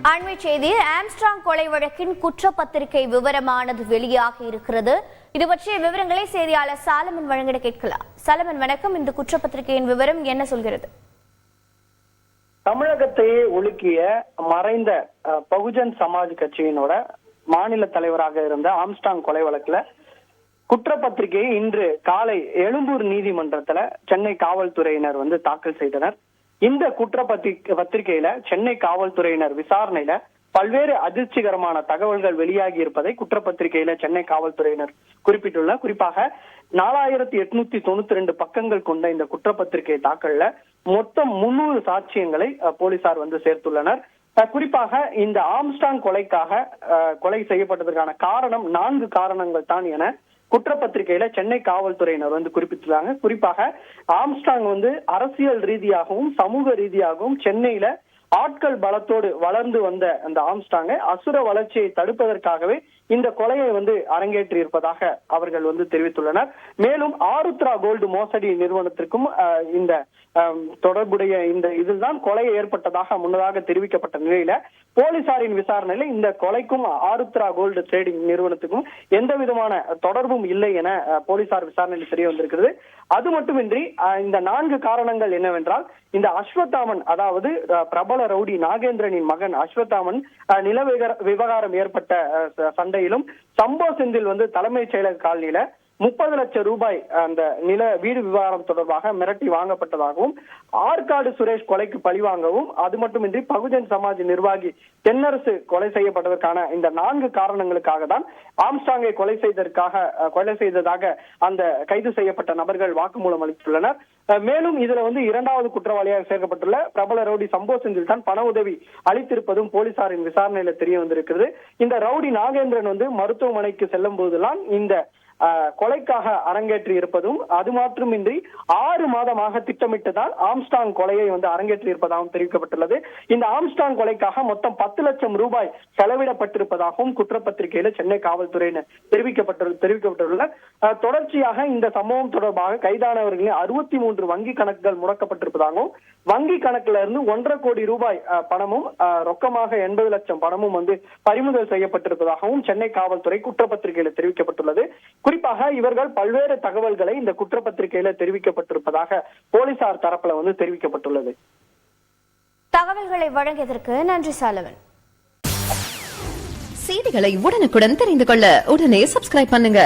அண்மை செய்தியில் ஆம்ஸ்ட்ராங் கொலை வழக்கின் குற்றப்பத்திரிகை விவரமானது வெளியாகி இருக்கிறது. இது பற்றிய விவரங்களை செய்தியாளர் சாலமன் வழங்கிட கேட்கலாம். சாலமன் வணக்கம். இந்த குற்றப்பத்திரிகையின் விவரம் என்ன சொல்கிறது? தமிழகத்தையே உலுக்கிய மறைந்த பகுஜன் சமாஜ் கட்சியினோட மாநில தலைவராக இருந்த ஆம்ஸ்ட்ராங் கொலை வழக்குல குற்றப்பத்திரிகையை இன்று காலை எழும்பூர் நீதிமன்றத்துல சென்னை காவல்துறையினர் தாக்கல் செய்தனர். இந்த பத்திரிகையில சென்னை காவல்துறையினர் விசாரணையில பல்வேறு அதிர்ச்சிகரமான தகவல்கள் வெளியாகி இருப்பதை குற்றப்பத்திரிகையில சென்னை காவல்துறையினர் குறிப்பிட்டுள்ளனர். குறிப்பாக 4892 பக்கங்கள் கொண்ட இந்த குற்றப்பத்திரிகை தாக்கல்ல மொத்தம் 300 சாட்சியங்களை போலீசார் சேர்த்துள்ளனர். குறிப்பாக இந்த ஆம்ஸ்ட்ராங் கொலை செய்யப்பட்டதற்கான காரணம் 4 காரணங்கள் தான் என குற்றப்பத்திரிகையில சென்னை காவல்துறையினர் குறிப்பிட்டுள்ளாங்க. குறிப்பாக ஆம்ஸ்ட்ராங் அரசியல் ரீதியாகவும் சமூக ரீதியாகவும் சென்னையில ஆட்கள் பலத்தோடு வளர்ந்து வந்த அந்த ஆம்ஸ்ட்ராங்கை அசுர வளர்ச்சியை தடுப்பதற்காகவே இந்த கொலையை அரங்கேற்றி இருப்பதாக அவர்கள் தெரிவித்துள்ளனர். மேலும் ஆருத்ரா கோல்டு மோசடி நிறுவனத்திற்கும் இந்த தொடர்புடைய இந்த இதில்தான் கொலை ஏற்பட்டதாக முன்னதாக தெரிவிக்கப்பட்ட நிலையில போலீசாரின் விசாரணையில இந்த கொலைக்கும் ஆருத்ரா கோல்டு ட்ரேடிங் நிறுவனத்துக்கும் எந்த விதமான தொடர்பும் இல்லை என போலீசார் விசாரணையில் தெரிய வந்திருக்கிறது. அது மட்டுமின்றி இந்த 4 காரணங்கள் என்னவென்றால், இந்த அஸ்வத்தாமன், அதாவது பிரபல ரவுடி நாகேந்திரனின் மகன் அஸ்வத்தாமன் நில விவகாரம் ஏற்பட்ட சண்டையிலும் சம்போ செந்தில் தலைமைச் செயலக காலனியில 30 லட்சம் ரூபாய் அந்த வீடு விவகாரம் தொடர்பாக மிரட்டி வாங்கப்பட்டதாகவும், ஆற்காடு சுரேஷ் கொலைக்கு பழிவாங்கவும், அது மட்டுமின்றி பகுஜன் சமாஜ் நிர்வாகி தென்னரசு கொலை செய்யப்பட்டதற்கான இந்த 4 காரணங்களுக்காக தான் ஆம்ஸ்ட்ராங்கை கொலை செய்ததாக அந்த கைது செய்யப்பட்ட நபர்கள் வாக்குமூலம் அளித்துள்ளனர். மேலும் இதுல 2வது குற்றவாளியாக சேர்க்கப்பட்டுள்ள பிரபல ரவுடி சம்போ செந்தில் தான் பண உதவி அளித்திருப்பதும் போலீசாரின் விசாரணையில தெரிய வந்திருக்கிறது. இந்த ரவுடி நாகேந்திரன் மருத்துவமனைக்கு செல்லும் போதெல்லாம் இந்த கொலைக்காக அரங்கேற்றி இருப்பதும், அது மாத்திரமின்றி 6 மாதமாக திட்டமிட்டுதான் ஆம்ஸ்ட்ராங் கொலையை அரங்கேற்றி இருப்பதாகவும் தெரிவிக்கப்பட்டுள்ளது. இந்த ஆம்ஸ்ட்ராங் கொலைக்காக மொத்தம் 10 லட்சம் ரூபாய் செலவிடப்பட்டிருப்பதாகவும் குற்றப்பத்திரிகையில சென்னை காவல்துறையினர் தெரிவிக்கப்பட்டுள்ள தொடர்ச்சியாக இந்த சம்பவம் தொடர்பாக கைதானவர்களின் 63 வங்கி கணக்குகள் முடக்கப்பட்டிருப்பதாகவும், வங்கி கணக்குல இருந்து 1.5 கோடி ரூபாய் பணமும் ரொக்கமாக 80 லட்சம் பணமும் பறிமுதல் செய்யப்பட்டிருப்பதாகவும் சென்னை காவல்துறை குற்றப்பத்திரிகையில தெரிவிக்கப்பட்டுள்ளது. குறிப்பாக இவர்கள் பல்வேறு தகவல்களை இந்த குற்றப்பத்திரிகையில தெரிவிக்கப்பட்டிருப்பதாக போலீசார் தரப்புல தெரிவிக்கப்பட்டுள்ளது. தகவல்களை வழங்கியதற்கு நன்றி சாலவன். செய்திகளை உடனுக்குடன் தெரிந்து கொள்ள உடனே சப்ஸ்கிரைப் பண்ணுங்க.